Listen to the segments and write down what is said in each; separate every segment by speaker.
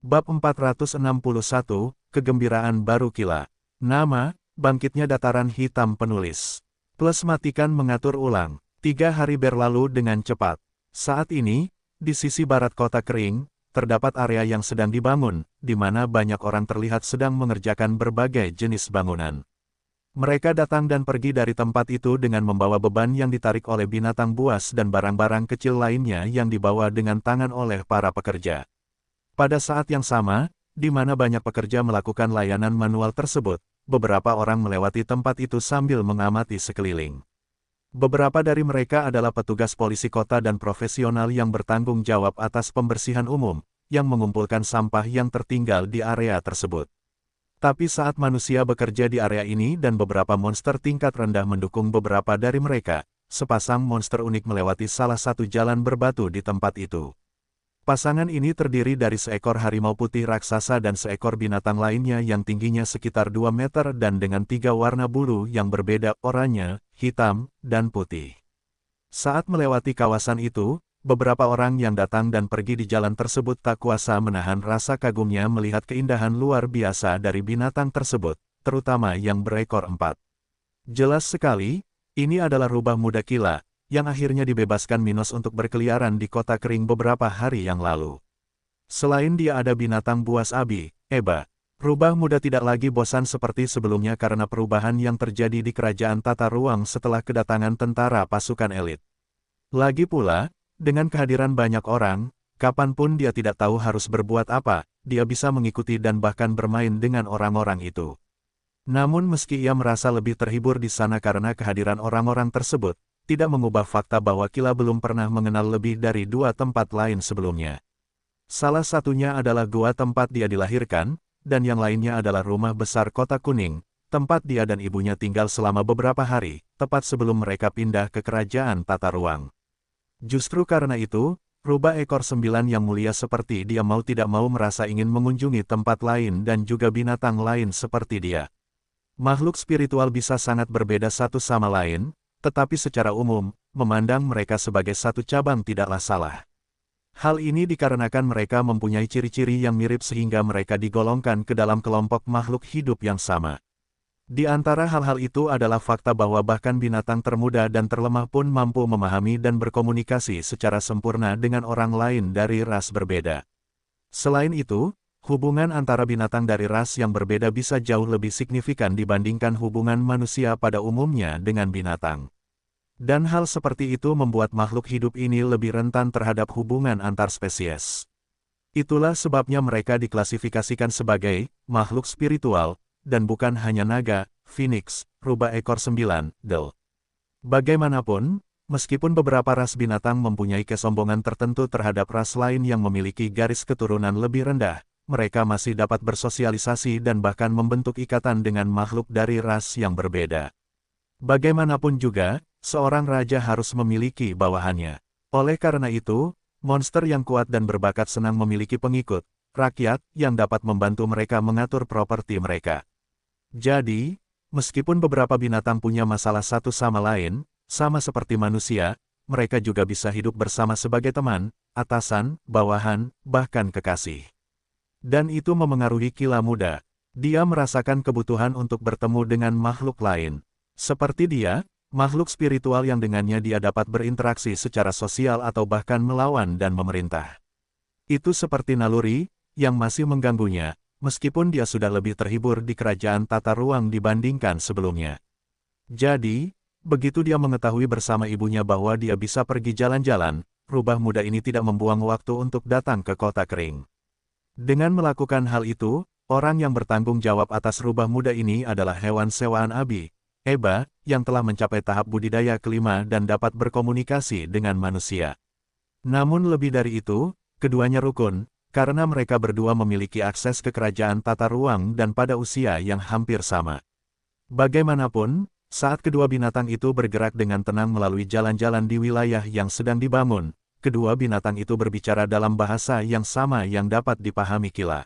Speaker 1: Bab 461, Kegembiraan Baru Kila. Nama, Bangkitnya Dataran Hitam Penulis. Plus matikan mengatur ulang. 3 hari berlalu dengan cepat. Saat ini, di sisi barat kota kering, terdapat area yang sedang dibangun, di mana banyak orang terlihat sedang mengerjakan berbagai jenis bangunan. Mereka datang dan pergi dari tempat itu dengan membawa beban yang ditarik oleh binatang buas dan barang-barang kecil lainnya yang dibawa dengan tangan oleh para pekerja. Pada saat yang sama, di mana banyak pekerja melakukan layanan manual tersebut, beberapa orang melewati tempat itu sambil mengamati sekeliling. Beberapa dari mereka adalah petugas polisi kota dan profesional yang bertanggung jawab atas pembersihan umum, yang mengumpulkan sampah yang tertinggal di area tersebut. Tapi saat manusia bekerja di area ini dan beberapa monster tingkat rendah mendukung beberapa dari mereka, sepasang monster unik melewati salah satu jalan berbatu di tempat itu. Pasangan ini terdiri dari seekor harimau putih raksasa dan seekor binatang lainnya yang tingginya sekitar 2 meter dan dengan 3 warna bulu yang berbeda, oranye, hitam, dan putih. Saat melewati kawasan itu, beberapa orang yang datang dan pergi di jalan tersebut tak kuasa menahan rasa kagumnya melihat keindahan luar biasa dari binatang tersebut, terutama yang berekor 4. Jelas sekali, ini adalah rubah muda Kila, yang akhirnya dibebaskan Minos untuk berkeliaran di kota kering beberapa hari yang lalu. Selain dia ada binatang buas Abi, Eba. Rubah muda tidak lagi bosan seperti sebelumnya karena perubahan yang terjadi di kerajaan tata ruang setelah kedatangan tentara pasukan elit. Lagi pula, dengan kehadiran banyak orang, kapanpun dia tidak tahu harus berbuat apa, dia bisa mengikuti dan bahkan bermain dengan orang-orang itu. Namun meski ia merasa lebih terhibur di sana karena kehadiran orang-orang tersebut, tidak mengubah fakta bahwa Kila belum pernah mengenal lebih dari 2 tempat lain sebelumnya. Salah satunya adalah gua tempat dia dilahirkan, dan yang lainnya adalah rumah besar kota kuning, tempat dia dan ibunya tinggal selama beberapa hari, tepat sebelum mereka pindah ke kerajaan tata ruang. Justru karena itu, rubah ekor 9 yang mulia seperti dia mau tidak mau merasa ingin mengunjungi tempat lain dan juga binatang lain seperti dia. Makhluk spiritual bisa sangat berbeda satu sama lain, tetapi secara umum, memandang mereka sebagai satu cabang tidaklah salah. Hal ini dikarenakan mereka mempunyai ciri-ciri yang mirip sehingga mereka digolongkan ke dalam kelompok makhluk hidup yang sama. Di antara hal-hal itu adalah fakta bahwa bahkan binatang termuda dan terlemah pun mampu memahami dan berkomunikasi secara sempurna dengan orang lain dari ras berbeda. Selain itu, hubungan antara binatang dari ras yang berbeda bisa jauh lebih signifikan dibandingkan hubungan manusia pada umumnya dengan binatang. Dan hal seperti itu membuat makhluk hidup ini lebih rentan terhadap hubungan antar spesies. Itulah sebabnya mereka diklasifikasikan sebagai makhluk spiritual, dan bukan hanya naga, phoenix, rubah ekor 9, del. Bagaimanapun, meskipun beberapa ras binatang mempunyai kesombongan tertentu terhadap ras lain yang memiliki garis keturunan lebih rendah, mereka masih dapat bersosialisasi dan bahkan membentuk ikatan dengan makhluk dari ras yang berbeda. Bagaimanapun juga, seorang raja harus memiliki bawahannya. Oleh karena itu, monster yang kuat dan berbakat senang memiliki pengikut, rakyat, yang dapat membantu mereka mengatur properti mereka. Jadi, meskipun beberapa binatang punya masalah satu sama lain, sama seperti manusia, mereka juga bisa hidup bersama sebagai teman, atasan, bawahan, bahkan kekasih. Dan itu memengaruhi Kila muda. Dia merasakan kebutuhan untuk bertemu dengan makhluk lain. Seperti dia, makhluk spiritual yang dengannya dia dapat berinteraksi secara sosial atau bahkan melawan dan memerintah. Itu seperti naluri, yang masih mengganggunya, meskipun dia sudah lebih terhibur di kerajaan tata ruang dibandingkan sebelumnya. Jadi, begitu dia mengetahui bersama ibunya bahwa dia bisa pergi jalan-jalan, rubah muda ini tidak membuang waktu untuk datang ke kota kering. Dengan melakukan hal itu, orang yang bertanggung jawab atas rubah muda ini adalah hewan sewaan Abi, Eba, yang telah mencapai tahap budidaya kelima dan dapat berkomunikasi dengan manusia. Namun lebih dari itu, keduanya rukun, karena mereka berdua memiliki akses ke kerajaan tata ruang dan pada usia yang hampir sama. Bagaimanapun, saat kedua binatang itu bergerak dengan tenang melalui jalan-jalan di wilayah yang sedang dibangun, kedua binatang itu berbicara dalam bahasa yang sama yang dapat dipahami Kila.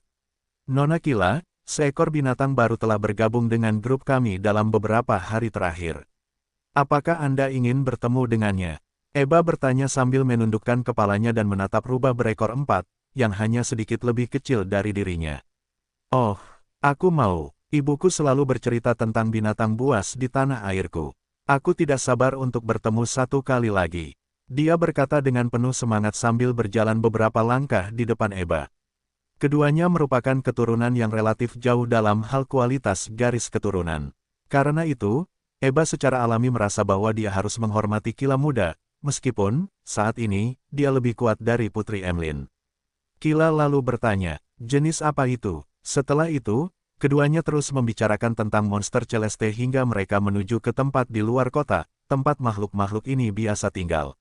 Speaker 1: Nona Kila, seekor binatang baru telah bergabung dengan grup kami dalam beberapa hari terakhir. Apakah Anda ingin bertemu dengannya? Eba bertanya sambil menundukkan kepalanya dan menatap rubah berekor 4, yang hanya sedikit lebih kecil dari dirinya. Oh, aku mau. Ibuku selalu bercerita tentang binatang buas di tanah airku. Aku tidak sabar untuk bertemu satu kali lagi. Dia berkata dengan penuh semangat sambil berjalan beberapa langkah di depan Eba. Keduanya merupakan keturunan yang relatif jauh dalam hal kualitas garis keturunan. Karena itu, Eba secara alami merasa bahwa dia harus menghormati Kila muda, meskipun, saat ini, dia lebih kuat dari Putri Emlyn. Kila lalu bertanya, jenis apa itu? Setelah itu, keduanya terus membicarakan tentang monster Celeste hingga mereka menuju ke tempat di luar kota, tempat makhluk-makhluk ini biasa tinggal.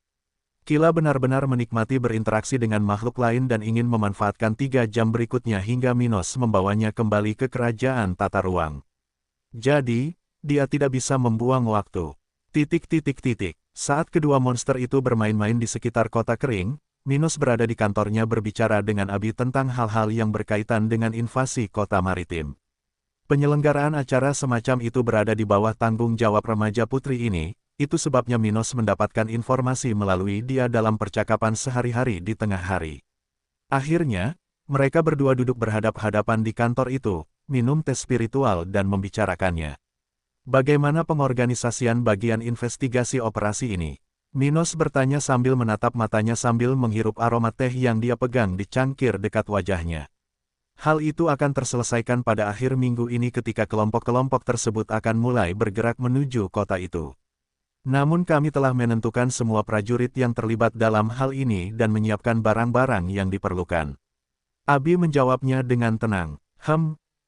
Speaker 1: Kila benar-benar menikmati berinteraksi dengan makhluk lain dan ingin memanfaatkan 3 jam berikutnya hingga Minos membawanya kembali ke kerajaan tata ruang. Jadi, dia tidak bisa membuang waktu. Saat kedua monster itu bermain-main di sekitar kota kering, Minos berada di kantornya berbicara dengan Abi tentang hal-hal yang berkaitan dengan invasi kota maritim. Penyelenggaraan acara semacam itu berada di bawah tanggung jawab remaja putri ini, itu sebabnya Minos mendapatkan informasi melalui dia dalam percakapan sehari-hari di tengah hari. Akhirnya, mereka berdua duduk berhadap-hadapan di kantor itu, minum teh spiritual dan membicarakannya. Bagaimana pengorganisasian bagian investigasi operasi ini? Minos bertanya sambil menatap matanya sambil menghirup aroma teh yang dia pegang di cangkir dekat wajahnya. Hal itu akan terselesaikan pada akhir minggu ini ketika kelompok-kelompok tersebut akan mulai bergerak menuju kota itu. Namun kami telah menentukan semua prajurit yang terlibat dalam hal ini dan menyiapkan barang-barang yang diperlukan. Abi menjawabnya dengan tenang.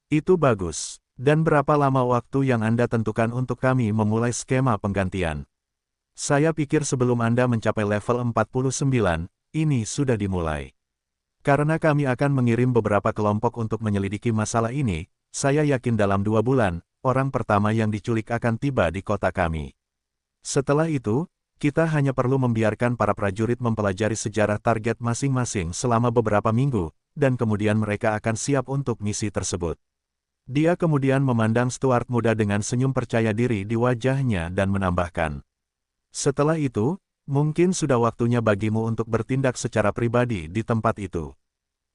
Speaker 1: Itu bagus. Dan berapa lama waktu yang Anda tentukan untuk kami memulai skema penggantian? Saya pikir sebelum Anda mencapai level 49, ini sudah dimulai. Karena kami akan mengirim beberapa kelompok untuk menyelidiki masalah ini, saya yakin dalam 2 bulan, orang pertama yang diculik akan tiba di kota kami. Setelah itu, kita hanya perlu membiarkan para prajurit mempelajari sejarah target masing-masing selama beberapa minggu, dan kemudian mereka akan siap untuk misi tersebut. Dia kemudian memandang Stuart muda dengan senyum percaya diri di wajahnya dan menambahkan. Setelah itu, mungkin sudah waktunya bagimu untuk bertindak secara pribadi di tempat itu.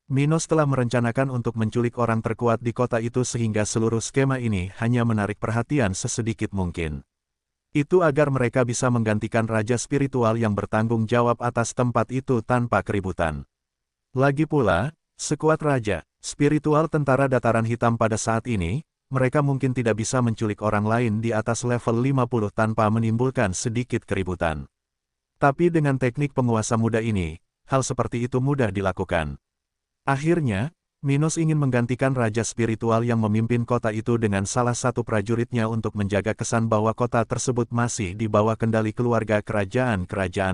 Speaker 1: Minos telah merencanakan untuk menculik orang terkuat di kota itu sehingga seluruh skema ini hanya menarik perhatian sesedikit mungkin. Itu agar mereka bisa menggantikan raja spiritual yang bertanggung jawab atas tempat itu tanpa keributan. Lagi pula, sekuat raja spiritual tentara dataran hitam pada saat ini, mereka mungkin tidak bisa menculik orang lain di atas level 50 tanpa menimbulkan sedikit keributan. Tapi dengan teknik penguasa muda ini, hal seperti itu mudah dilakukan. Akhirnya, Minos ingin menggantikan raja spiritual yang memimpin kota itu dengan salah satu prajuritnya untuk menjaga kesan bahwa kota tersebut masih di bawah kendali keluarga kerajaan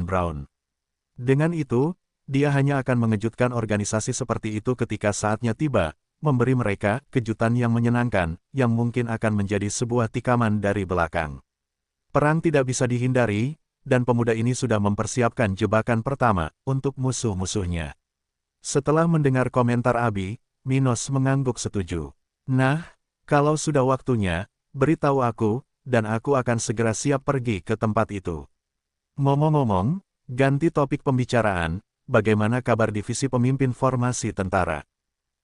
Speaker 1: Brown. Dengan itu, dia hanya akan mengejutkan organisasi seperti itu ketika saatnya tiba, memberi mereka kejutan yang menyenangkan, yang mungkin akan menjadi sebuah tikaman dari belakang. Perang tidak bisa dihindari, dan pemuda ini sudah mempersiapkan jebakan pertama untuk musuh-musuhnya. Setelah mendengar komentar Abi, Minos mengangguk setuju. Nah, kalau sudah waktunya, beritahu aku, dan aku akan segera siap pergi ke tempat itu. Ngomong-ngomong, ganti topik pembicaraan, bagaimana kabar divisi pemimpin formasi tentara?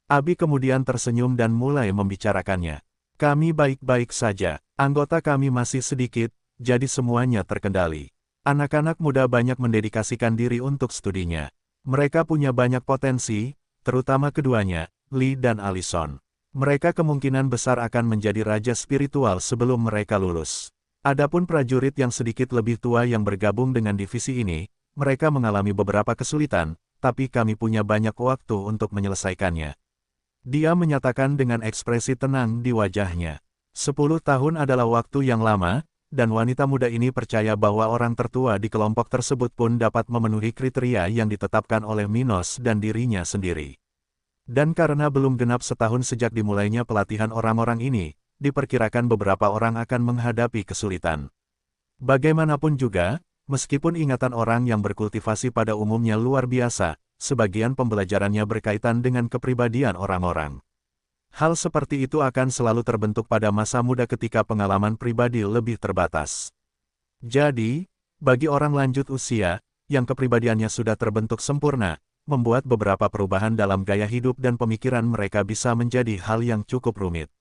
Speaker 1: Abi kemudian tersenyum dan mulai membicarakannya. Kami baik-baik saja, anggota kami masih sedikit, jadi semuanya terkendali. Anak-anak muda banyak mendedikasikan diri untuk studinya. Mereka punya banyak potensi, terutama keduanya, Lee dan Allison. Mereka kemungkinan besar akan menjadi raja spiritual sebelum mereka lulus. Adapun prajurit yang sedikit lebih tua yang bergabung dengan divisi ini, mereka mengalami beberapa kesulitan, tapi kami punya banyak waktu untuk menyelesaikannya. Dia menyatakan dengan ekspresi tenang di wajahnya. 10 tahun adalah waktu yang lama, dan wanita muda ini percaya bahwa orang tertua di kelompok tersebut pun dapat memenuhi kriteria yang ditetapkan oleh Minos dan dirinya sendiri. Dan karena belum genap setahun sejak dimulainya pelatihan orang-orang ini, diperkirakan beberapa orang akan menghadapi kesulitan. Bagaimanapun juga, meskipun ingatan orang yang berkultivasi pada umumnya luar biasa, sebagian pembelajarannya berkaitan dengan kepribadian orang-orang. Hal seperti itu akan selalu terbentuk pada masa muda ketika pengalaman pribadi lebih terbatas. Jadi, bagi orang lanjut usia, yang kepribadiannya sudah terbentuk sempurna, membuat beberapa perubahan dalam gaya hidup dan pemikiran mereka bisa menjadi hal yang cukup rumit.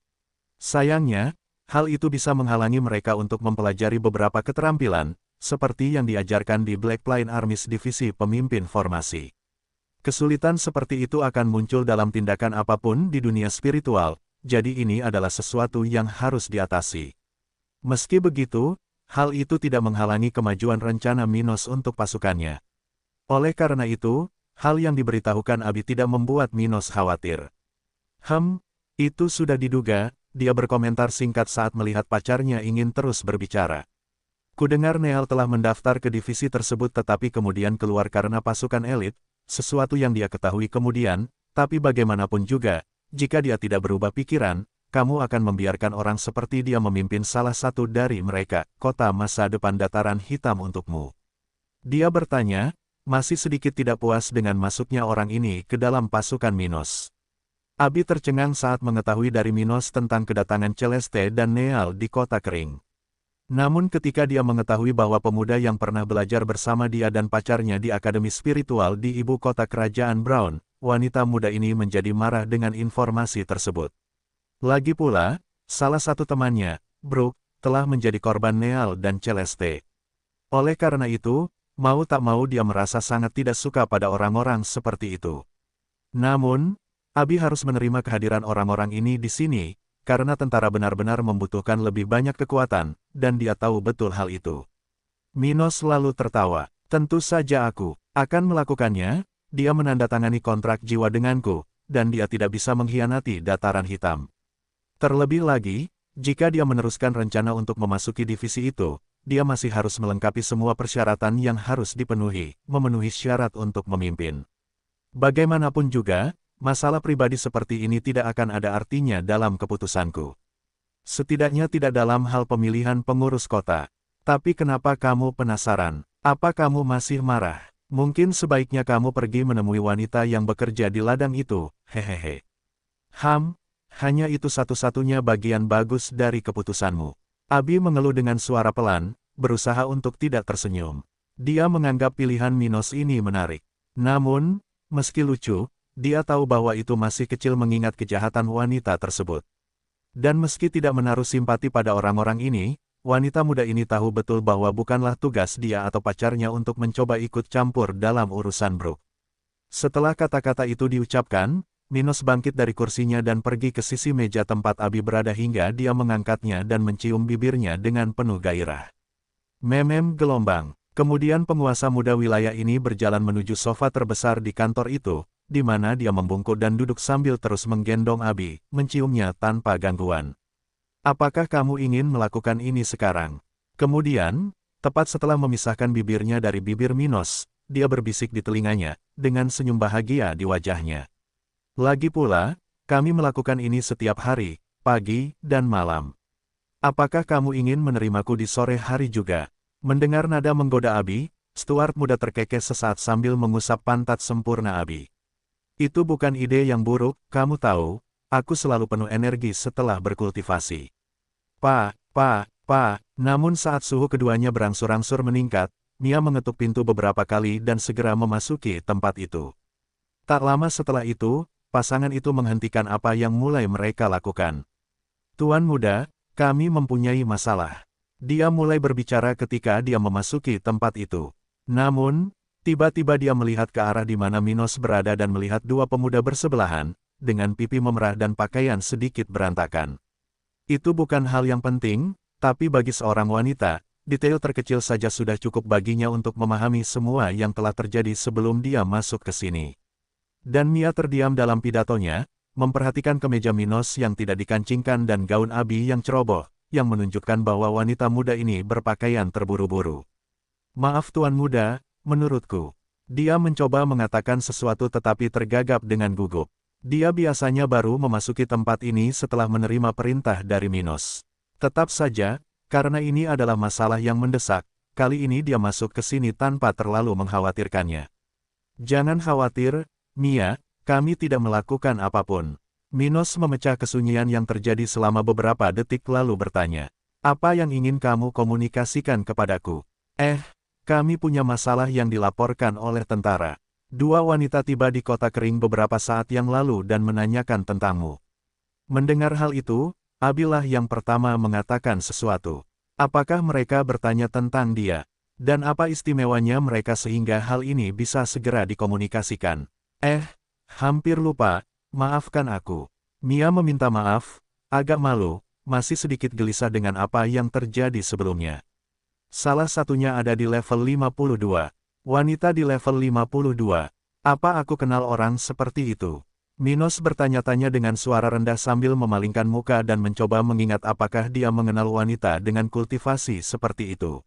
Speaker 1: Sayangnya, hal itu bisa menghalangi mereka untuk mempelajari beberapa keterampilan, seperti yang diajarkan di Black Plain Armies Divisi Pemimpin Formasi. Kesulitan seperti itu akan muncul dalam tindakan apapun di dunia spiritual, jadi ini adalah sesuatu yang harus diatasi. Meski begitu, hal itu tidak menghalangi kemajuan rencana Minos untuk pasukannya. Oleh karena itu, hal yang diberitahukan Abi tidak membuat Minos khawatir. Itu sudah diduga, dia berkomentar singkat saat melihat pacarnya ingin terus berbicara. Kudengar Neal telah mendaftar ke divisi tersebut tetapi kemudian keluar karena pasukan elit, sesuatu yang dia ketahui kemudian, tapi bagaimanapun juga, jika dia tidak berubah pikiran, kamu akan membiarkan orang seperti dia memimpin salah satu dari mereka, kota masa depan dataran hitam untukmu. Dia bertanya, masih sedikit tidak puas dengan masuknya orang ini ke dalam pasukan Minos. Abi tercengang saat mengetahui dari Minos tentang kedatangan Celeste dan Neal di kota kering. Namun ketika dia mengetahui bahwa pemuda yang pernah belajar bersama dia dan pacarnya di Akademi Spiritual di ibu kota kerajaan Brown, wanita muda ini menjadi marah dengan informasi tersebut. Lagi pula, salah satu temannya, Brooke, telah menjadi korban Neal dan Celeste. Oleh karena itu, mau tak mau dia merasa sangat tidak suka pada orang-orang seperti itu. Namun, Abi harus menerima kehadiran orang-orang ini di sini, karena tentara benar-benar membutuhkan lebih banyak kekuatan, dan dia tahu betul hal itu. Minos lalu tertawa. Tentu saja aku akan melakukannya, dia menandatangani kontrak jiwa denganku, dan dia tidak bisa mengkhianati dataran hitam. Terlebih lagi, jika dia meneruskan rencana untuk memasuki divisi itu, dia masih harus melengkapi semua persyaratan yang harus dipenuhi, memenuhi syarat untuk memimpin. Bagaimanapun juga, masalah pribadi seperti ini tidak akan ada artinya dalam keputusanku. Setidaknya tidak dalam hal pemilihan pengurus kota. Tapi kenapa kamu penasaran? Apa kamu masih marah? Mungkin sebaiknya kamu pergi menemui wanita yang bekerja di ladang itu, hehehe. Hanya itu satu-satunya bagian bagus dari keputusanmu. Abi mengeluh dengan suara pelan, berusaha untuk tidak tersenyum. Dia menganggap pilihan Minos ini menarik. Namun, meski lucu, dia tahu bahwa itu masih kecil mengingat kejahatan wanita tersebut. Dan meski tidak menaruh simpati pada orang-orang ini, wanita muda ini tahu betul bahwa bukanlah tugas dia atau pacarnya untuk mencoba ikut campur dalam urusan Brooke. Setelah kata-kata itu diucapkan, Minos bangkit dari kursinya dan pergi ke sisi meja tempat Abi berada hingga dia mengangkatnya dan mencium bibirnya dengan penuh gairah. Gelombang. Kemudian penguasa muda wilayah ini berjalan menuju sofa terbesar di kantor itu, di mana dia membungkuk dan duduk sambil terus menggendong Abi, menciumnya tanpa gangguan. Apakah kamu ingin melakukan ini sekarang? Kemudian, tepat setelah memisahkan bibirnya dari bibir Minos, dia berbisik di telinganya, dengan senyum bahagia di wajahnya. Lagi pula, kami melakukan ini setiap hari, pagi, dan malam. Apakah kamu ingin menerimaku di sore hari juga? Mendengar nada menggoda Abi, Stuart muda terkekeh sesaat sambil mengusap pantat sempurna Abi. Itu bukan ide yang buruk, kamu tahu, aku selalu penuh energi setelah berkultivasi. Namun saat suhu keduanya berangsur-angsur meningkat, Mia mengetuk pintu beberapa kali dan segera memasuki tempat itu. Tak lama setelah itu, pasangan itu menghentikan apa yang mulai mereka lakukan. Tuan muda, kami mempunyai masalah. Dia mulai berbicara ketika dia memasuki tempat itu. Namun, tiba-tiba dia melihat ke arah di mana Minos berada dan melihat dua pemuda bersebelahan, dengan pipi memerah dan pakaian sedikit berantakan. Itu bukan hal yang penting, tapi bagi seorang wanita, detail terkecil saja sudah cukup baginya untuk memahami semua yang telah terjadi sebelum dia masuk ke sini. Dan Mia terdiam dalam pidatonya, memperhatikan kemeja Minos yang tidak dikancingkan dan gaun Abi yang ceroboh, yang menunjukkan bahwa wanita muda ini berpakaian terburu-buru. Maaf tuan muda, menurutku. Dia mencoba mengatakan sesuatu tetapi tergagap dengan gugup. Dia biasanya baru memasuki tempat ini setelah menerima perintah dari Minos. Tetap saja, karena ini adalah masalah yang mendesak, kali ini dia masuk ke sini tanpa terlalu mengkhawatirkannya. Jangan khawatir, Mia, kami tidak melakukan apapun. Minos memecah kesunyian yang terjadi selama beberapa detik lalu bertanya. Apa yang ingin kamu komunikasikan kepadaku? Kami punya masalah yang dilaporkan oleh tentara. Dua wanita tiba di kota kering beberapa saat yang lalu dan menanyakan tentangmu. Mendengar hal itu, Abilah yang pertama mengatakan sesuatu. Apakah mereka bertanya tentang dia? Dan apa istimewanya mereka sehingga hal ini bisa segera dikomunikasikan? Hampir lupa, maafkan aku. Mia meminta maaf, agak malu, masih sedikit gelisah dengan apa yang terjadi sebelumnya. Salah satunya ada di level 52. Wanita di level 52. Apa aku kenal orang seperti itu? Minos bertanya-tanya dengan suara rendah sambil memalingkan muka dan mencoba mengingat apakah dia mengenal wanita dengan kultivasi seperti itu.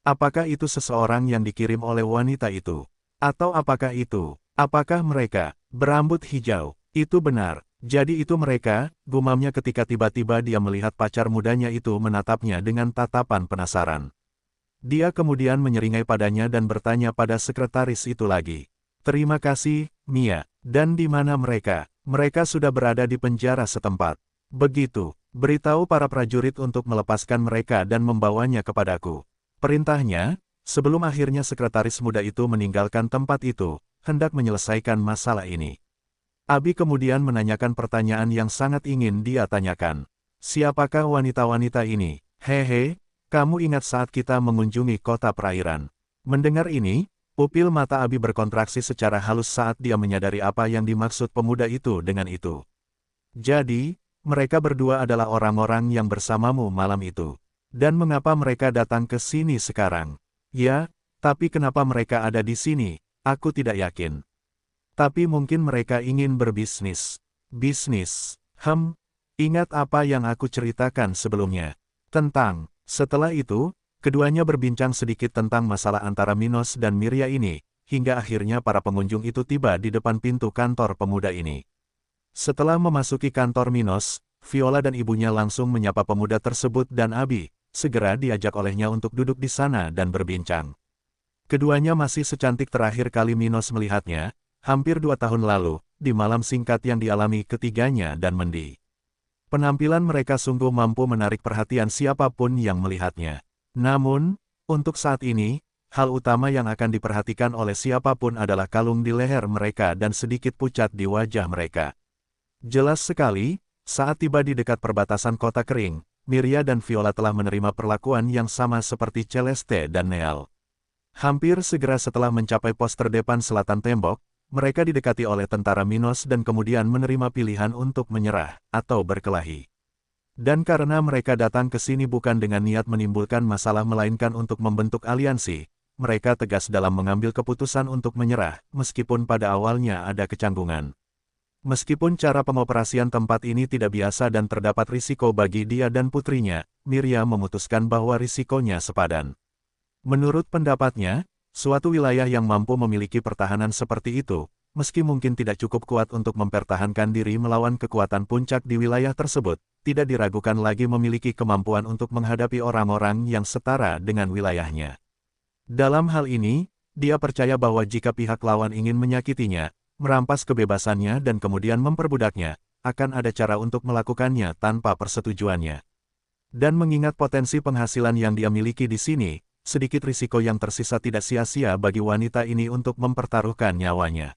Speaker 1: Apakah itu seseorang yang dikirim oleh wanita itu? Atau apakah mereka berambut hijau? Itu benar. Jadi itu mereka, gumamnya ketika tiba-tiba dia melihat pacar mudanya itu menatapnya dengan tatapan penasaran. Dia kemudian menyeringai padanya dan bertanya pada sekretaris itu lagi. Terima kasih, Mia. Dan di mana mereka? Mereka sudah berada di penjara setempat. Begitu, beritahu para prajurit untuk melepaskan mereka dan membawanya kepadaku. Perintahnya, sebelum akhirnya sekretaris muda itu meninggalkan tempat itu, hendak menyelesaikan masalah ini. Abi kemudian menanyakan pertanyaan yang sangat ingin dia tanyakan. Siapakah wanita-wanita ini? Hehe. Kamu ingat saat kita mengunjungi kota perairan? Mendengar ini, pupil mata Abi berkontraksi secara halus saat dia menyadari apa yang dimaksud pemuda itu dengan itu. Jadi, mereka berdua adalah orang-orang yang bersamamu malam itu. Dan mengapa mereka datang ke sini sekarang? Ya, tapi kenapa mereka ada di sini? Aku tidak yakin. Tapi mungkin mereka ingin berbisnis. Bisnis. Ingat apa yang aku ceritakan sebelumnya. Setelah itu, keduanya berbincang sedikit tentang masalah antara Minos dan Miria ini, hingga akhirnya para pengunjung itu tiba di depan pintu kantor pemuda ini. Setelah memasuki kantor Minos, Viola dan ibunya langsung menyapa pemuda tersebut dan Abi, segera diajak olehnya untuk duduk di sana dan berbincang. Keduanya masih secantik terakhir kali Minos melihatnya, hampir 2 tahun lalu, di malam singkat yang dialami ketiganya dan Mendi. Penampilan mereka sungguh mampu menarik perhatian siapapun yang melihatnya. Namun, untuk saat ini, hal utama yang akan diperhatikan oleh siapapun adalah kalung di leher mereka dan sedikit pucat di wajah mereka. Jelas sekali, saat tiba di dekat perbatasan kota kering, Miria dan Viola telah menerima perlakuan yang sama seperti Celeste dan Neal. Hampir segera setelah mencapai pos terdepan selatan tembok, mereka didekati oleh tentara Minos dan kemudian menerima pilihan untuk menyerah atau berkelahi. Dan karena mereka datang ke sini bukan dengan niat menimbulkan masalah melainkan untuk membentuk aliansi, mereka tegas dalam mengambil keputusan untuk menyerah, meskipun pada awalnya ada kecanggungan. Meskipun cara pengoperasian tempat ini tidak biasa dan terdapat risiko bagi dia dan putrinya, Miria memutuskan bahwa risikonya sepadan. Menurut pendapatnya, suatu wilayah yang mampu memiliki pertahanan seperti itu, meski mungkin tidak cukup kuat untuk mempertahankan diri melawan kekuatan puncak di wilayah tersebut, tidak diragukan lagi memiliki kemampuan untuk menghadapi orang-orang yang setara dengan wilayahnya. Dalam hal ini, dia percaya bahwa jika pihak lawan ingin menyakitinya, merampas kebebasannya dan kemudian memperbudaknya, akan ada cara untuk melakukannya tanpa persetujuannya. Dan mengingat potensi penghasilan yang dia miliki di sini, sedikit risiko yang tersisa tidak sia-sia bagi wanita ini untuk mempertaruhkan nyawanya.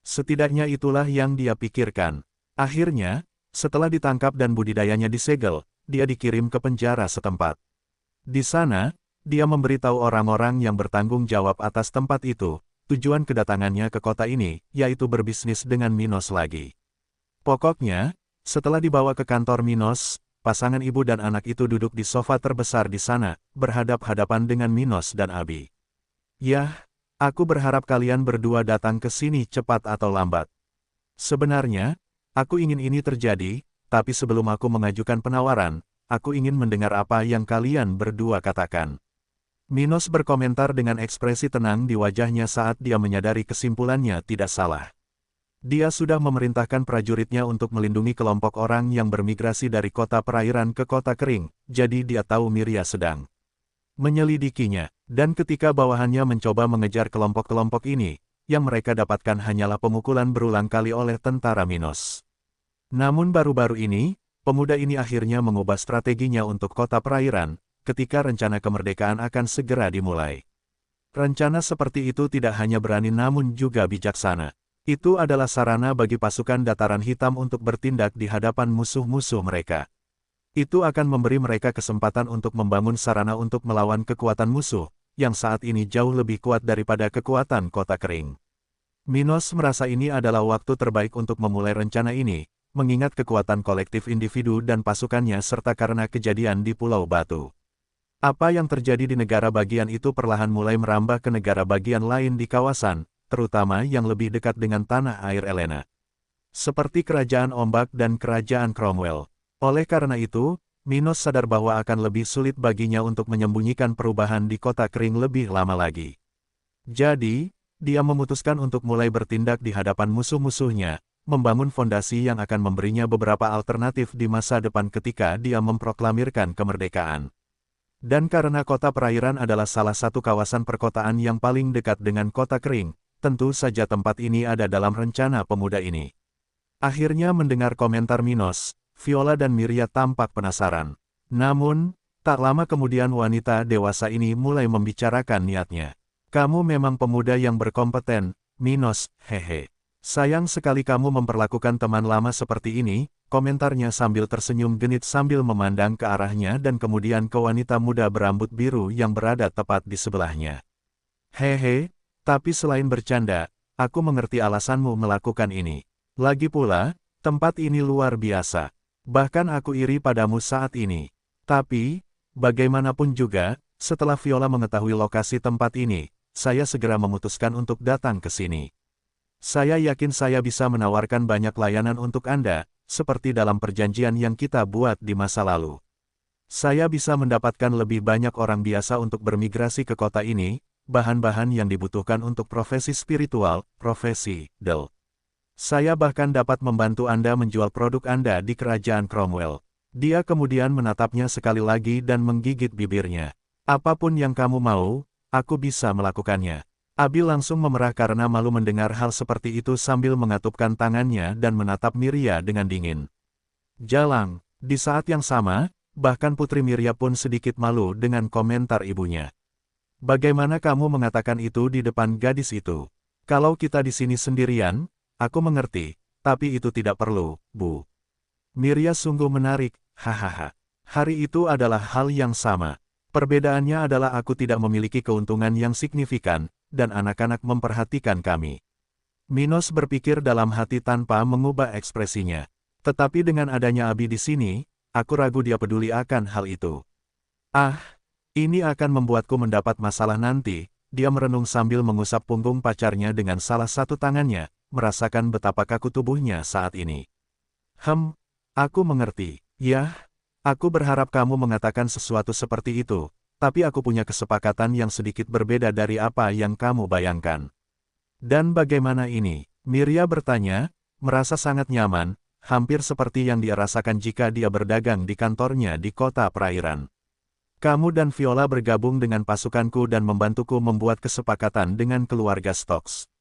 Speaker 1: Setidaknya itulah yang dia pikirkan. Akhirnya, setelah ditangkap dan budidayanya disegel, dia dikirim ke penjara setempat. Di sana, dia memberitahu orang-orang yang bertanggung jawab atas tempat itu, tujuan kedatangannya ke kota ini, yaitu berbisnis dengan Minos lagi. Pokoknya, setelah dibawa ke kantor Minos, pasangan ibu dan anak itu duduk di sofa terbesar di sana, berhadap-hadapan dengan Minos dan Abi. Yah, aku berharap kalian berdua datang ke sini cepat atau lambat. Sebenarnya, aku ingin ini terjadi, tapi sebelum aku mengajukan penawaran, aku ingin mendengar apa yang kalian berdua katakan. Minos berkomentar dengan ekspresi tenang di wajahnya saat dia menyadari kesimpulannya tidak salah. Dia sudah memerintahkan prajuritnya untuk melindungi kelompok orang yang bermigrasi dari kota perairan ke kota kering, jadi dia tahu Miria sedang menyelidikinya, dan ketika bawahannya mencoba mengejar kelompok-kelompok ini, yang mereka dapatkan hanyalah pemukulan berulang kali oleh tentara Minos. Namun baru-baru ini, pemuda ini akhirnya mengubah strateginya untuk kota perairan, ketika rencana kemerdekaan akan segera dimulai. Rencana seperti itu tidak hanya berani namun juga bijaksana. Itu adalah sarana bagi pasukan dataran hitam untuk bertindak di hadapan musuh-musuh mereka. Itu akan memberi mereka kesempatan untuk membangun sarana untuk melawan kekuatan musuh, yang saat ini jauh lebih kuat daripada kekuatan kota kering. Minos merasa ini adalah waktu terbaik untuk memulai rencana ini, mengingat kekuatan kolektif individu dan pasukannya serta karena kejadian di Pulau Batu. Apa yang terjadi di negara bagian itu perlahan mulai merambah ke negara bagian lain di kawasan, terutama yang lebih dekat dengan tanah air Elena. Seperti Kerajaan Ombak dan Kerajaan Cromwell. Oleh karena itu, Minos sadar bahwa akan lebih sulit baginya untuk menyembunyikan perubahan di kota kering lebih lama lagi. Jadi, dia memutuskan untuk mulai bertindak di hadapan musuh-musuhnya, membangun fondasi yang akan memberinya beberapa alternatif di masa depan ketika dia memproklamirkan kemerdekaan. Dan karena kota perairan adalah salah satu kawasan perkotaan yang paling dekat dengan kota kering, tentu saja tempat ini ada dalam rencana pemuda ini. Akhirnya mendengar komentar Minos, Viola dan Miria tampak penasaran. Namun, tak lama kemudian wanita dewasa ini mulai membicarakan niatnya. Kamu memang pemuda yang berkompeten, Minos, hehe. Sayang sekali kamu memperlakukan teman lama seperti ini, komentarnya sambil tersenyum genit sambil memandang ke arahnya dan kemudian ke wanita muda berambut biru yang berada tepat di sebelahnya. Hehe, tapi selain bercanda, aku mengerti alasanmu melakukan ini. Lagi pula, tempat ini luar biasa. Bahkan aku iri padamu saat ini. Tapi, bagaimanapun juga, setelah Viola mengetahui lokasi tempat ini, saya segera memutuskan untuk datang ke sini. Saya yakin saya bisa menawarkan banyak layanan untuk Anda, seperti dalam perjanjian yang kita buat di masa lalu. Saya bisa mendapatkan lebih banyak orang biasa untuk bermigrasi ke kota ini, bahan-bahan yang dibutuhkan untuk profesi spiritual, profesi Del. Saya bahkan dapat membantu Anda menjual produk Anda di Kerajaan Cromwell. Dia kemudian menatapnya sekali lagi dan menggigit bibirnya. Apapun yang kamu mau, aku bisa melakukannya. Abi langsung memerah karena malu mendengar hal seperti itu sambil mengatupkan tangannya dan menatap Miria dengan dingin. Jalang, di saat yang sama, bahkan Putri Miria pun sedikit malu dengan komentar ibunya. Bagaimana kamu mengatakan itu di depan gadis itu? Kalau kita di sini sendirian, aku mengerti, tapi itu tidak perlu, Bu. Miria sungguh menarik, hahaha. Hari itu adalah hal yang sama. Perbedaannya adalah aku tidak memiliki keuntungan yang signifikan, dan anak-anak memperhatikan kami. Minos berpikir dalam hati tanpa mengubah ekspresinya. Tetapi dengan adanya Abi di sini, aku ragu dia peduli akan hal itu. Ah, ini akan membuatku mendapat masalah nanti, dia merenung sambil mengusap punggung pacarnya dengan salah satu tangannya, merasakan betapa kaku tubuhnya saat ini. Aku mengerti. Yah, aku berharap kamu mengatakan sesuatu seperti itu. Tapi aku punya kesepakatan yang sedikit berbeda dari apa yang kamu bayangkan. Dan bagaimana ini? Miria bertanya, merasa sangat nyaman, hampir seperti yang dia rasakan jika dia berdagang di kantornya di kota perairan. Kamu dan Viola bergabung dengan pasukanku dan membantuku membuat kesepakatan dengan keluarga Stokes.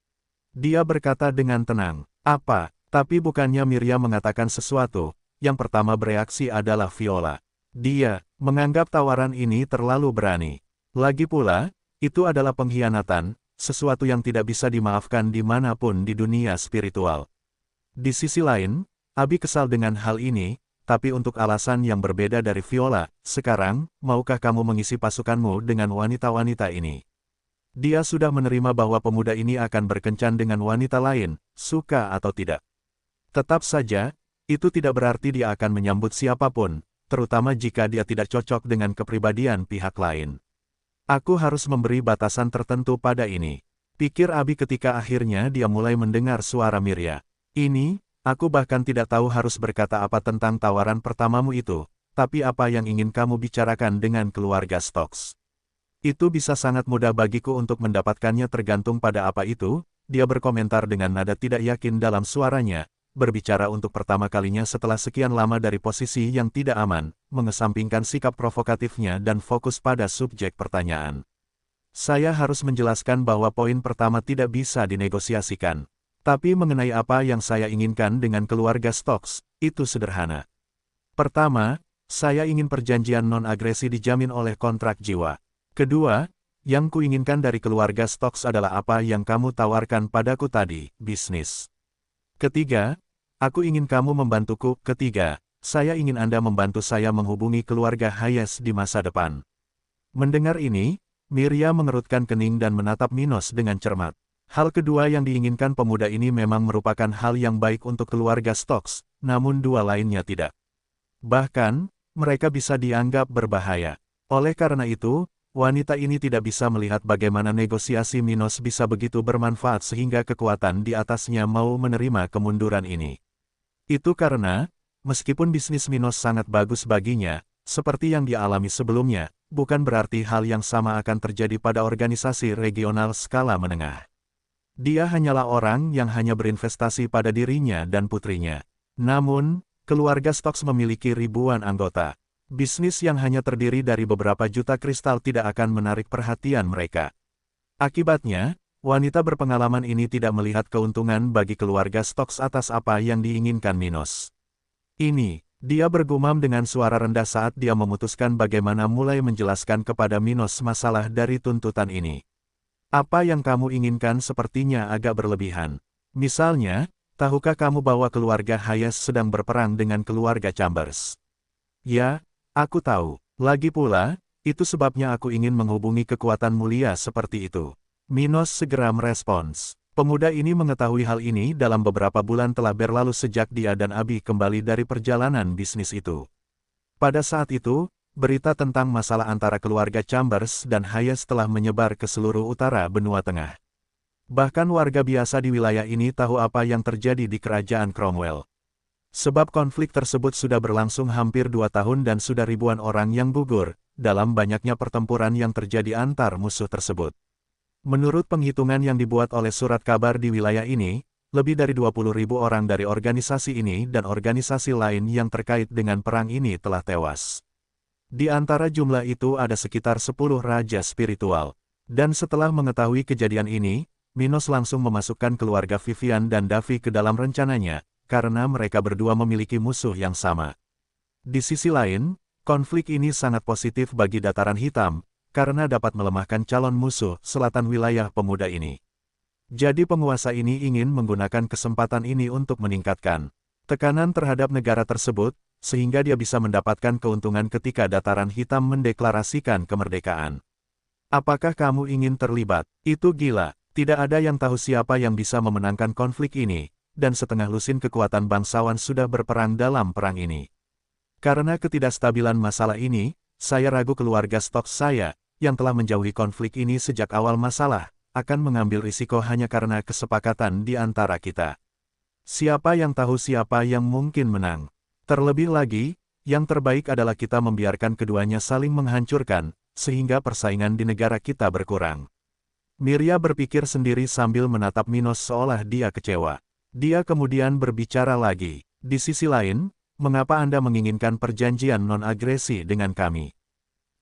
Speaker 1: Dia berkata dengan tenang. Apa? Tapi bukannya Miria mengatakan sesuatu, yang pertama bereaksi adalah Viola. Dia menganggap tawaran ini terlalu berani. Lagi pula, itu adalah pengkhianatan, sesuatu yang tidak bisa dimaafkan dimanapun di dunia spiritual. Di sisi lain, Abi kesal dengan hal ini, tapi untuk alasan yang berbeda dari Viola. Sekarang, maukah kamu mengisi pasukanmu dengan wanita-wanita ini? Dia sudah menerima bahwa pemuda ini akan berkencan dengan wanita lain, suka atau tidak. Tetap saja, itu tidak berarti dia akan menyambut siapapun, terutama jika dia tidak cocok dengan kepribadian pihak lain. Aku harus memberi batasan tertentu pada ini. Pikir Abi ketika akhirnya dia mulai mendengar suara Miria. Ini, aku bahkan tidak tahu harus berkata apa tentang tawaran pertamamu itu, tapi apa yang ingin kamu bicarakan dengan keluarga Stokes? Itu bisa sangat mudah bagiku untuk mendapatkannya tergantung pada apa itu, dia berkomentar dengan nada tidak yakin dalam suaranya. Berbicara untuk pertama kalinya setelah sekian lama dari posisi yang tidak aman, mengesampingkan sikap provokatifnya dan fokus pada subjek pertanyaan. Saya harus menjelaskan bahwa poin pertama tidak bisa dinegosiasikan. Tapi mengenai apa yang saya inginkan dengan keluarga Stokes, itu sederhana. Pertama, saya ingin perjanjian non-agresi dijamin oleh kontrak jiwa. Kedua, Yang kuinginkan dari keluarga Stokes adalah apa yang kamu tawarkan padaku tadi, bisnis. Ketiga, aku ingin kamu membantuku. Ketiga, saya ingin Anda membantu saya menghubungi keluarga Hayes di masa depan. Mendengar ini, Mirya mengerutkan kening dan menatap Minos dengan cermat. Hal kedua yang diinginkan pemuda ini memang merupakan hal yang baik untuk keluarga Stokes, namun dua lainnya tidak. Bahkan, mereka bisa dianggap berbahaya. Oleh karena itu, wanita ini tidak bisa melihat bagaimana negosiasi Minos bisa begitu bermanfaat sehingga kekuatan di atasnya mau menerima kemunduran ini. Itu karena, meskipun bisnis Minos sangat bagus baginya, seperti yang dia alami sebelumnya, bukan berarti hal yang sama akan terjadi pada organisasi regional skala menengah. Dia hanyalah orang yang hanya berinvestasi pada dirinya dan putrinya. Namun, keluarga Stokes memiliki ribuan anggota. Bisnis yang hanya terdiri dari beberapa juta kristal tidak akan menarik perhatian mereka. Akibatnya, wanita berpengalaman ini tidak melihat keuntungan bagi keluarga Stokes atas apa yang diinginkan Minos. Dia bergumam dengan suara rendah saat dia memutuskan bagaimana mulai menjelaskan kepada Minos masalah dari tuntutan ini. Apa yang kamu inginkan sepertinya agak berlebihan. Misalnya, tahukah kamu bahwa keluarga Hayes sedang berperang dengan keluarga Chambers? Ya, aku tahu. Lagi pula, itu sebabnya aku ingin menghubungi kekuatan mulia seperti itu. Minos segera merespons. Pemuda ini mengetahui hal ini dalam beberapa bulan telah berlalu sejak dia dan Abi kembali dari perjalanan bisnis itu. Pada saat itu, berita tentang masalah antara keluarga Chambers dan Hayes telah menyebar ke seluruh utara benua tengah. Bahkan warga biasa di wilayah ini tahu apa yang terjadi di kerajaan Cromwell. Sebab konflik tersebut sudah berlangsung hampir 2 tahun dan sudah ribuan orang yang gugur, dalam banyaknya pertempuran yang terjadi antar musuh tersebut. Menurut penghitungan yang dibuat oleh surat kabar di wilayah ini, lebih dari 20.000 orang dari organisasi ini dan organisasi lain yang terkait dengan perang ini telah tewas. Di antara jumlah itu ada sekitar 10 raja spiritual. Dan setelah mengetahui kejadian ini, Minos langsung memasukkan keluarga Vivian dan Davy ke dalam rencananya, karena mereka berdua memiliki musuh yang sama. Di sisi lain, konflik ini sangat positif bagi Dataran Hitam, karena dapat melemahkan calon musuh selatan wilayah pemuda ini. Jadi penguasa ini ingin menggunakan kesempatan ini untuk meningkatkan tekanan terhadap negara tersebut, sehingga dia bisa mendapatkan keuntungan ketika Dataran Hitam mendeklarasikan kemerdekaan. Apakah kamu ingin terlibat? Itu gila. Tidak ada yang tahu siapa yang bisa memenangkan konflik ini, dan setengah lusin kekuatan bangsawan sudah berperang dalam perang ini. Karena ketidakstabilan masalah ini, saya ragu keluarga Stokes saya, yang telah menjauhi konflik ini sejak awal masalah, akan mengambil risiko hanya karena kesepakatan di antara kita. Siapa yang tahu siapa yang mungkin menang? Terlebih lagi, yang terbaik adalah kita membiarkan keduanya saling menghancurkan, sehingga persaingan di negara kita berkurang. Mirya berpikir sendiri sambil menatap Minos seolah dia kecewa. Dia kemudian berbicara lagi. Di sisi lain, mengapa Anda menginginkan perjanjian non-agresi dengan kami?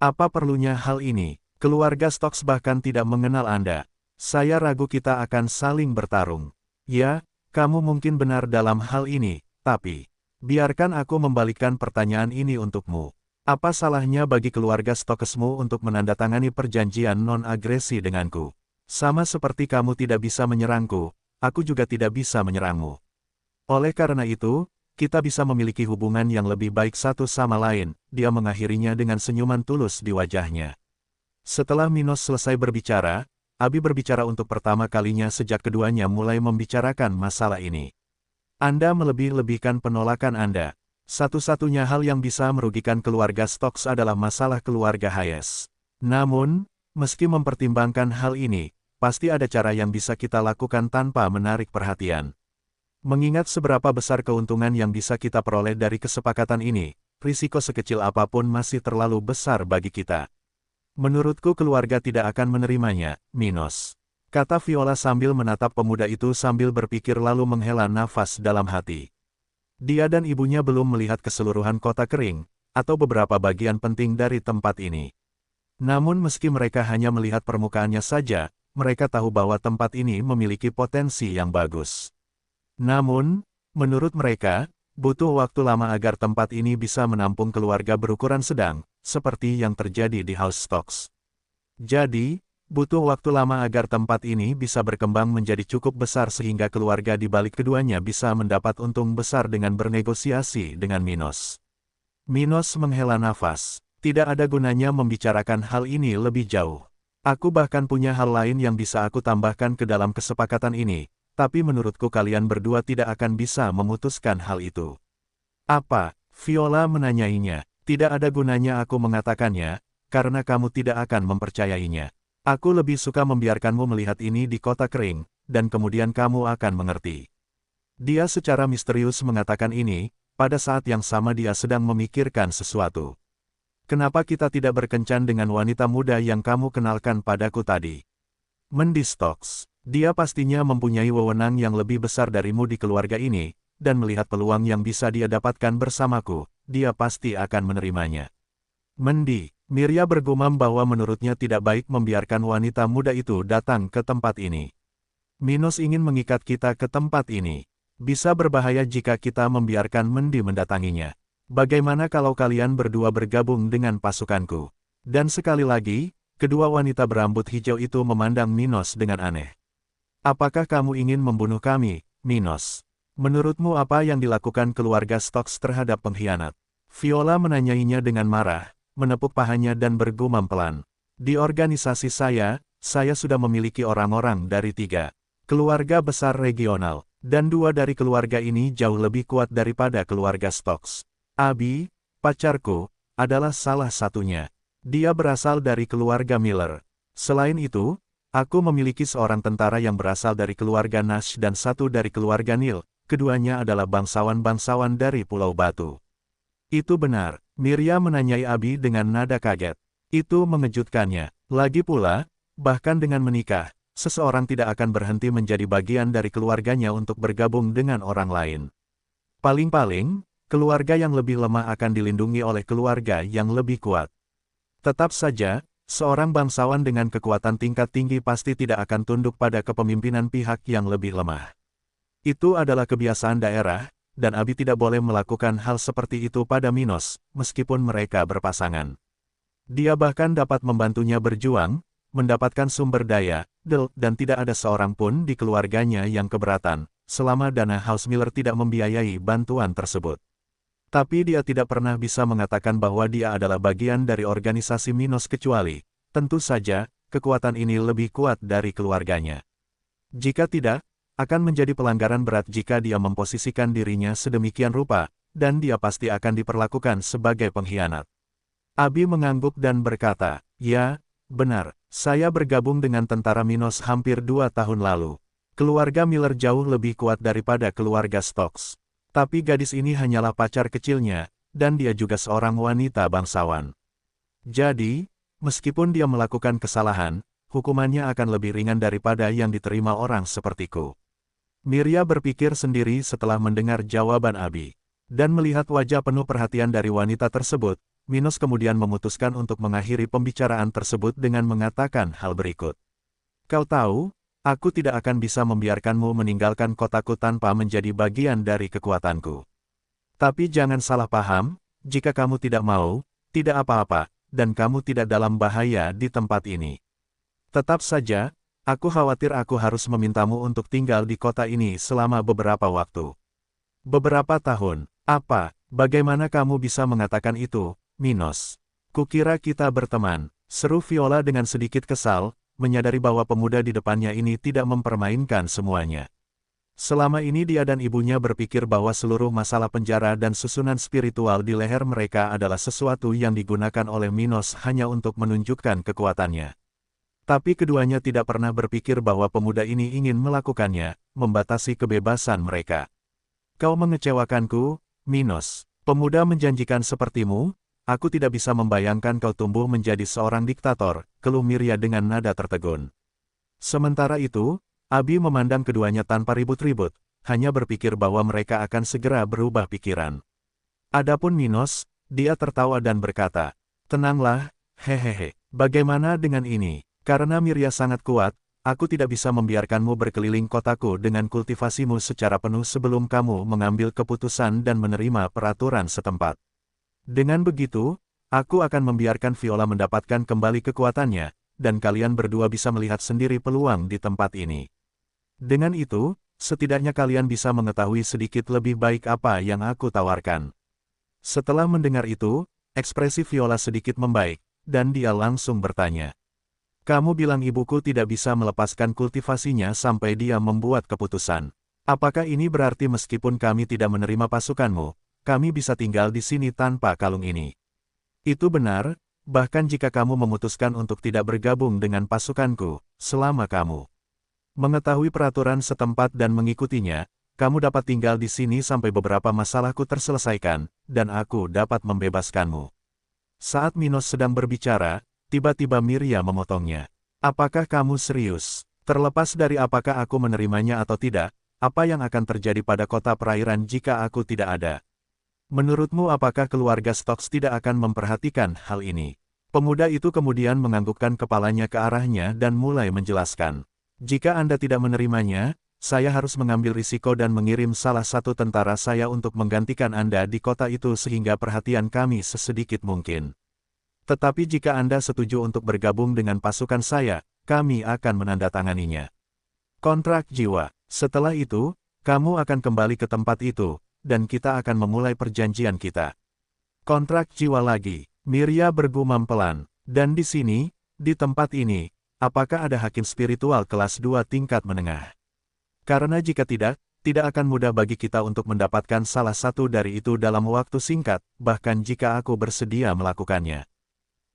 Speaker 1: Apa perlunya hal ini? Keluarga Stokes bahkan tidak mengenal Anda. Saya ragu kita akan saling bertarung. Ya, kamu mungkin benar dalam hal ini, tapi biarkan aku membalikkan pertanyaan ini untukmu. Apa salahnya bagi keluarga Stokesmu untuk menandatangani perjanjian non-agresi denganku? Sama seperti kamu tidak bisa menyerangku, aku juga tidak bisa menyerangmu. Oleh karena itu, kita bisa memiliki hubungan yang lebih baik satu sama lain, dia mengakhirinya dengan senyuman tulus di wajahnya. Setelah Minos selesai berbicara, Abi berbicara untuk pertama kalinya sejak keduanya mulai membicarakan masalah ini. Anda melebih-lebihkan penolakan Anda. Satu-satunya hal yang bisa merugikan keluarga Stokes adalah masalah keluarga Hayes. Namun, meski mempertimbangkan hal ini, pasti ada cara yang bisa kita lakukan tanpa menarik perhatian. Mengingat seberapa besar keuntungan yang bisa kita peroleh dari kesepakatan ini, risiko sekecil apapun masih terlalu besar bagi kita. Menurutku keluarga tidak akan menerimanya, Minos. Kata Viola sambil menatap pemuda itu sambil berpikir lalu menghela nafas dalam hati. Dia dan ibunya belum melihat keseluruhan kota kering, atau beberapa bagian penting dari tempat ini. Namun meski mereka hanya melihat permukaannya saja, mereka tahu bahwa tempat ini memiliki potensi yang bagus. Namun, menurut mereka, butuh waktu lama agar tempat ini bisa menampung keluarga berukuran sedang, seperti yang terjadi di House Stokes. Jadi, Butuh waktu lama agar tempat ini bisa berkembang menjadi cukup besar sehingga keluarga di balik keduanya bisa mendapat untung besar dengan bernegosiasi dengan Minos. Minos menghela nafas. Tidak ada gunanya membicarakan hal ini lebih jauh. Aku bahkan punya hal lain yang bisa aku tambahkan ke dalam kesepakatan ini, tapi menurutku kalian berdua tidak akan bisa memutuskan hal itu. Apa? Viola menanyainya. Tidak ada gunanya aku mengatakannya, karena kamu tidak akan mempercayainya. Aku lebih suka membiarkanmu melihat ini di kota kering, dan kemudian kamu akan mengerti. Dia secara misterius mengatakan ini, pada saat yang sama dia sedang memikirkan sesuatu. Kenapa kita tidak berkencan dengan wanita muda yang kamu kenalkan padaku tadi? Mendistox. Dia pastinya mempunyai wewenang yang lebih besar darimu di keluarga ini, dan melihat peluang yang bisa dia dapatkan bersamaku, dia pasti akan menerimanya. Mendi, Mirya bergumam bahwa menurutnya tidak baik membiarkan wanita muda itu datang ke tempat ini. Minos ingin mengikat kita ke tempat ini. Bisa berbahaya jika kita membiarkan Mendi mendatanginya. Bagaimana kalau kalian berdua bergabung dengan pasukanku? Dan sekali lagi, kedua wanita berambut hijau itu memandang Minos dengan aneh. Apakah kamu ingin membunuh kami, Minos? Menurutmu apa yang dilakukan keluarga Stokes terhadap pengkhianat? Viola menanyainya dengan marah, menepuk pahanya dan bergumam pelan. Di organisasi saya sudah memiliki orang-orang dari 3 keluarga besar regional, dan 2 dari keluarga ini jauh lebih kuat daripada keluarga Stokes. Abi, pacarku, adalah salah satunya. Dia berasal dari keluarga Miller. Selain itu, aku memiliki seorang tentara yang berasal dari keluarga Nash dan 1 dari keluarga Neil. Keduanya adalah bangsawan-bangsawan dari Pulau Batu. Itu benar, Mirya menanyai Abi dengan nada kaget. Itu mengejutkannya. Lagi pula, bahkan dengan menikah, seseorang tidak akan berhenti menjadi bagian dari keluarganya untuk bergabung dengan orang lain. Paling-paling, keluarga yang lebih lemah akan dilindungi oleh keluarga yang lebih kuat. Tetap saja, seorang bangsawan dengan kekuatan tingkat tinggi pasti tidak akan tunduk pada kepemimpinan pihak yang lebih lemah. Itu adalah kebiasaan daerah, dan Abi tidak boleh melakukan hal seperti itu pada Minos, meskipun mereka berpasangan. Dia bahkan dapat membantunya berjuang, mendapatkan sumber daya, dan tidak ada seorang pun di keluarganya yang keberatan, selama dana House Miller tidak membiayai bantuan tersebut. Tapi dia tidak pernah bisa mengatakan bahwa dia adalah bagian dari organisasi Minos kecuali, tentu saja, kekuatan ini lebih kuat dari keluarganya. Jika tidak, akan menjadi pelanggaran berat jika dia memposisikan dirinya sedemikian rupa, dan dia pasti akan diperlakukan sebagai pengkhianat. Abi mengangguk dan berkata, ya, benar, saya bergabung dengan tentara Minos hampir 2 tahun lalu. Keluarga Miller jauh lebih kuat daripada keluarga Stokes. Tapi gadis ini hanyalah pacar kecilnya, dan dia juga seorang wanita bangsawan. Jadi, meskipun dia melakukan kesalahan, hukumannya akan lebih ringan daripada yang diterima orang sepertiku. Mirya berpikir sendiri setelah mendengar jawaban Abi. Dan melihat wajah penuh perhatian dari wanita tersebut, Minos kemudian memutuskan untuk mengakhiri pembicaraan tersebut dengan mengatakan hal berikut. Kau tahu, aku tidak akan bisa membiarkanmu meninggalkan kotaku tanpa menjadi bagian dari kekuatanku. Tapi jangan salah paham, jika kamu tidak mau, tidak apa-apa, dan kamu tidak dalam bahaya di tempat ini. Tetap saja, aku khawatir aku harus memintamu untuk tinggal di kota ini selama beberapa waktu. Beberapa tahun. Apa? Bagaimana kamu bisa mengatakan itu, Minos? Kukira kita berteman, seru Viola dengan sedikit kesal, menyadari bahwa pemuda di depannya ini tidak mempermainkan semuanya. Selama ini dia dan ibunya berpikir bahwa seluruh masalah penjara dan susunan spiritual di leher mereka adalah sesuatu yang digunakan oleh Minos hanya untuk menunjukkan kekuatannya. Tapi keduanya tidak pernah berpikir bahwa pemuda ini ingin melakukannya, membatasi kebebasan mereka. Kau mengecewakanku, Minos. Pemuda menjanjikan sepertimu, aku tidak bisa membayangkan kau tumbuh menjadi seorang diktator, keluh Mirya dengan nada tertegun. Sementara itu, Abi memandang keduanya tanpa ribut-ribut, hanya berpikir bahwa mereka akan segera berubah pikiran. Adapun Minos, dia tertawa dan berkata, tenanglah, hehehe, bagaimana dengan ini? Karena Mirya sangat kuat, aku tidak bisa membiarkanmu berkeliling kotaku dengan kultivasimu secara penuh sebelum kamu mengambil keputusan dan menerima peraturan setempat. Dengan begitu, aku akan membiarkan Viola mendapatkan kembali kekuatannya, dan kalian berdua bisa melihat sendiri peluang di tempat ini. Dengan itu, setidaknya kalian bisa mengetahui sedikit lebih baik apa yang aku tawarkan. Setelah mendengar itu, ekspresi Viola sedikit membaik, dan dia langsung bertanya. Kamu bilang ibuku tidak bisa melepaskan kultivasinya sampai dia membuat keputusan. Apakah ini berarti meskipun kami tidak menerima pasukanmu, kami bisa tinggal di sini tanpa kalung ini? Itu benar, bahkan jika kamu memutuskan untuk tidak bergabung dengan pasukanku, selama kamu mengetahui peraturan setempat dan mengikutinya, kamu dapat tinggal di sini sampai beberapa masalahku terselesaikan, dan aku dapat membebaskanmu. Saat Minos sedang berbicara, tiba-tiba Miria memotongnya. Apakah kamu serius? Terlepas dari apakah aku menerimanya atau tidak, apa yang akan terjadi pada kota perairan jika aku tidak ada? Menurutmu apakah keluarga Stokes tidak akan memperhatikan hal ini? Pemuda itu kemudian menganggukkan kepalanya ke arahnya dan mulai menjelaskan. Jika Anda tidak menerimanya, saya harus mengambil risiko dan mengirim salah satu tentara saya untuk menggantikan Anda di kota itu sehingga perhatian kami sesedikit mungkin. Tetapi jika Anda setuju untuk bergabung dengan pasukan saya, kami akan menandatanganinya. Kontrak jiwa. Setelah itu, kamu akan kembali ke tempat itu, dan kita akan memulai perjanjian kita. Kontrak jiwa lagi. Miria bergumam pelan. Dan di sini, di tempat ini, apakah ada hakim spiritual kelas 2 tingkat menengah? Karena jika tidak akan mudah bagi kita untuk mendapatkan salah satu dari itu dalam waktu singkat, bahkan jika aku bersedia melakukannya.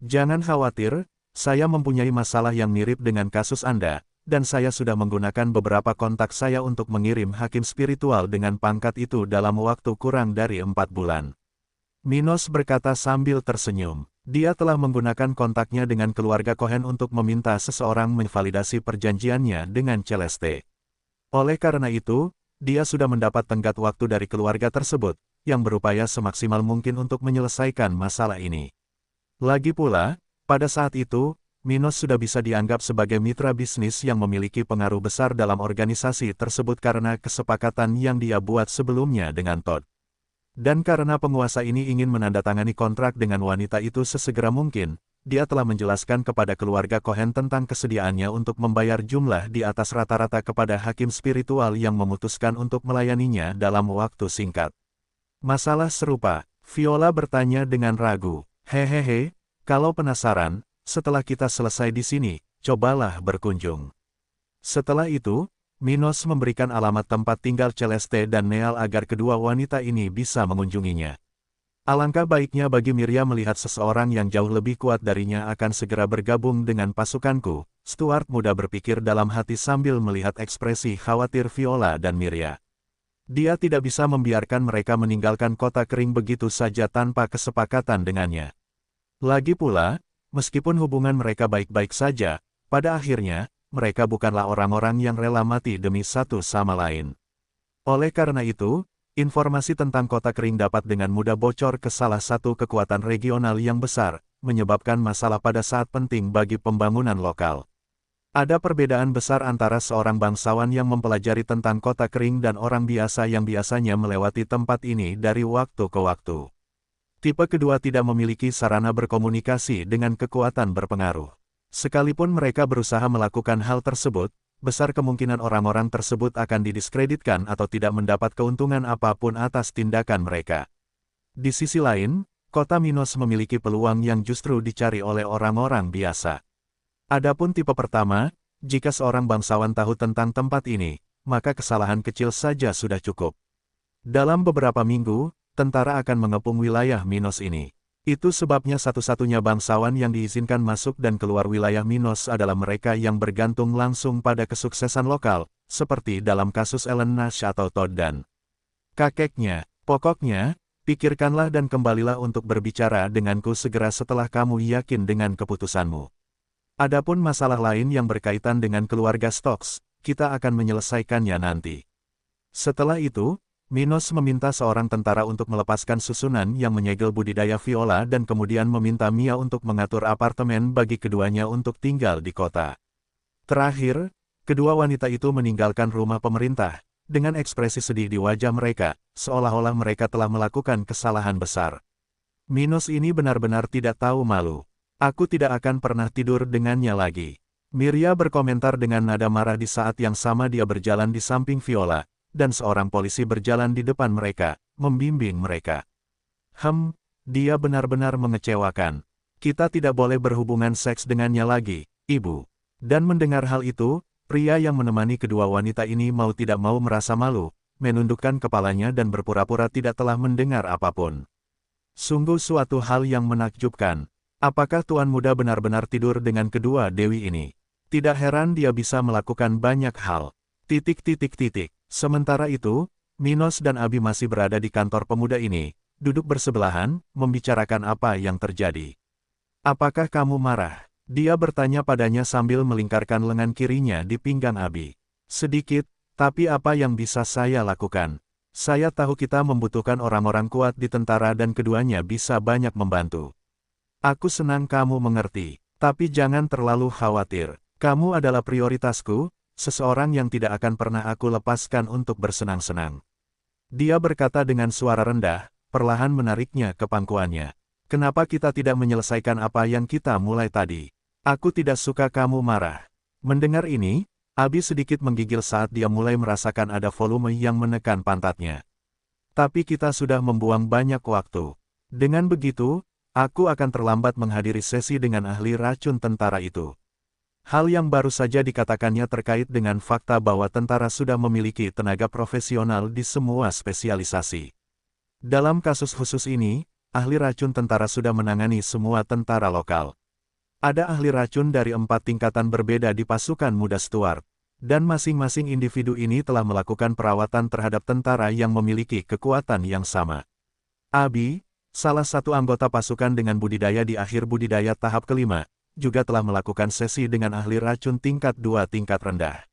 Speaker 1: Jangan khawatir, saya mempunyai masalah yang mirip dengan kasus Anda, dan saya sudah menggunakan beberapa kontak saya untuk mengirim hakim spiritual dengan pangkat itu dalam waktu kurang dari 4 bulan. Minos berkata sambil tersenyum. Dia telah menggunakan kontaknya dengan keluarga Cohen untuk meminta seseorang memvalidasi perjanjiannya dengan Celeste. Oleh karena itu, dia sudah mendapat tenggat waktu dari keluarga tersebut, yang berupaya semaksimal mungkin untuk menyelesaikan masalah ini. Lagi pula, pada saat itu, Minos sudah bisa dianggap sebagai mitra bisnis yang memiliki pengaruh besar dalam organisasi tersebut karena kesepakatan yang dia buat sebelumnya dengan Todd. Dan karena penguasa ini ingin menandatangani kontrak dengan wanita itu sesegera mungkin, dia telah menjelaskan kepada keluarga Cohen tentang kesediaannya untuk membayar jumlah di atas rata-rata kepada hakim spiritual yang memutuskan untuk melayaninya dalam waktu singkat. Masalah serupa, Viola bertanya dengan ragu. Hehehe, kalau penasaran, setelah kita selesai di sini, cobalah berkunjung. Setelah itu, Minos memberikan alamat tempat tinggal Celeste dan Neal agar kedua wanita ini bisa mengunjunginya. Alangkah baiknya bagi Miria melihat seseorang yang jauh lebih kuat darinya akan segera bergabung dengan pasukanku, Stuart muda berpikir dalam hati sambil melihat ekspresi khawatir Viola dan Miria. Dia tidak bisa membiarkan mereka meninggalkan kota kering begitu saja tanpa kesepakatan dengannya. Lagi pula, meskipun hubungan mereka baik-baik saja, pada akhirnya, mereka bukanlah orang-orang yang rela mati demi satu sama lain. Oleh karena itu, informasi tentang kota kering dapat dengan mudah bocor ke salah satu kekuatan regional yang besar, menyebabkan masalah pada saat penting bagi pembangunan lokal. Ada perbedaan besar antara seorang bangsawan yang mempelajari tentang kota kering dan orang biasa yang biasanya melewati tempat ini dari waktu ke waktu. Tipe kedua tidak memiliki sarana berkomunikasi dengan kekuatan berpengaruh. Sekalipun mereka berusaha melakukan hal tersebut, besar kemungkinan orang-orang tersebut akan didiskreditkan atau tidak mendapat keuntungan apapun atas tindakan mereka. Di sisi lain, kota Minos memiliki peluang yang justru dicari oleh orang-orang biasa. Adapun tipe pertama, jika seorang bangsawan tahu tentang tempat ini, maka kesalahan kecil saja sudah cukup. Dalam beberapa minggu, tentara akan mengepung wilayah Minos ini. Itu sebabnya satu-satunya bangsawan yang diizinkan masuk dan keluar wilayah Minos adalah mereka yang bergantung langsung pada kesuksesan lokal, seperti dalam kasus Ellen Nash atau Todd dan kakeknya. Pokoknya, pikirkanlah dan kembalilah untuk berbicara denganku segera setelah kamu yakin dengan keputusanmu. Adapun masalah lain yang berkaitan dengan keluarga Stokes, kita akan menyelesaikannya nanti. Setelah itu, Minos meminta seorang tentara untuk melepaskan susunan yang menyegel budidaya Viola dan kemudian meminta Mia untuk mengatur apartemen bagi keduanya untuk tinggal di kota. Terakhir, kedua wanita itu meninggalkan rumah pemerintah, dengan ekspresi sedih di wajah mereka, seolah-olah mereka telah melakukan kesalahan besar. Minos ini benar-benar tidak tahu malu. Aku tidak akan pernah tidur dengannya lagi. Miria berkomentar dengan nada marah di saat yang sama dia berjalan di samping Viola, dan seorang polisi berjalan di depan mereka, membimbing mereka. Dia benar-benar mengecewakan. Kita tidak boleh berhubungan seks dengannya lagi, Ibu. Dan mendengar hal itu, pria yang menemani kedua wanita ini mau tidak mau merasa malu, menundukkan kepalanya dan berpura-pura tidak telah mendengar apapun. Sungguh suatu hal yang menakjubkan. Apakah Tuan Muda benar-benar tidur dengan kedua dewi ini? Tidak heran dia bisa melakukan banyak hal. Sementara itu, Minos dan Abi masih berada di kantor pemuda ini, duduk bersebelahan, membicarakan apa yang terjadi. Apakah kamu marah? Dia bertanya padanya sambil melingkarkan lengan kirinya di pinggang Abi. Sedikit, tapi apa yang bisa saya lakukan? Saya tahu kita membutuhkan orang-orang kuat di tentara dan keduanya bisa banyak membantu. Aku senang kamu mengerti, tapi jangan terlalu khawatir. Kamu adalah prioritasku, seseorang yang tidak akan pernah aku lepaskan untuk bersenang-senang. Dia berkata dengan suara rendah, perlahan menariknya ke pangkuannya. Kenapa kita tidak menyelesaikan apa yang kita mulai tadi? Aku tidak suka kamu marah. Mendengar ini, Abi sedikit menggigil saat dia mulai merasakan ada volume yang menekan pantatnya. Tapi kita sudah membuang banyak waktu. Dengan begitu, aku akan terlambat menghadiri sesi dengan ahli racun tentara itu. Hal yang baru saja dikatakannya terkait dengan fakta bahwa tentara sudah memiliki tenaga profesional di semua spesialisasi. Dalam kasus khusus ini, ahli racun tentara sudah menangani semua tentara lokal. Ada ahli racun dari 4 tingkatan berbeda di pasukan muda Stuart, dan masing-masing individu ini telah melakukan perawatan terhadap tentara yang memiliki kekuatan yang sama. Abi, salah satu anggota pasukan dengan budidaya di akhir budidaya tahap kelima, juga telah melakukan sesi dengan ahli racun tingkat 2 tingkat rendah.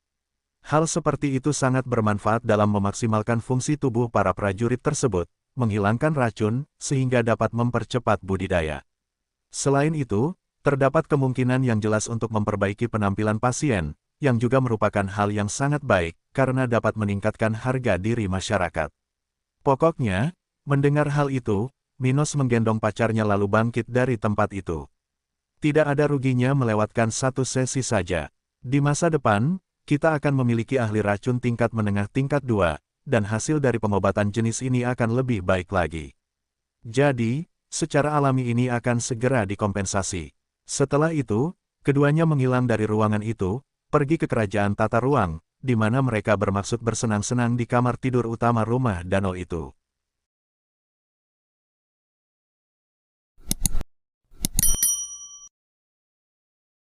Speaker 1: Hal seperti itu sangat bermanfaat dalam memaksimalkan fungsi tubuh para prajurit tersebut, menghilangkan racun, sehingga dapat mempercepat budidaya. Selain itu, terdapat kemungkinan yang jelas untuk memperbaiki penampilan pasien, yang juga merupakan hal yang sangat baik, karena dapat meningkatkan harga diri masyarakat. Pokoknya, mendengar hal itu, Minos menggendong pacarnya lalu bangkit dari tempat itu. Tidak ada ruginya melewatkan satu sesi saja. Di masa depan, kita akan memiliki ahli racun tingkat menengah tingkat 2, dan hasil dari pengobatan jenis ini akan lebih baik lagi. Jadi, secara alami ini akan segera dikompensasi. Setelah itu, keduanya menghilang dari ruangan itu, pergi ke kerajaan tata ruang, di mana mereka bermaksud bersenang-senang di kamar tidur utama rumah danau itu.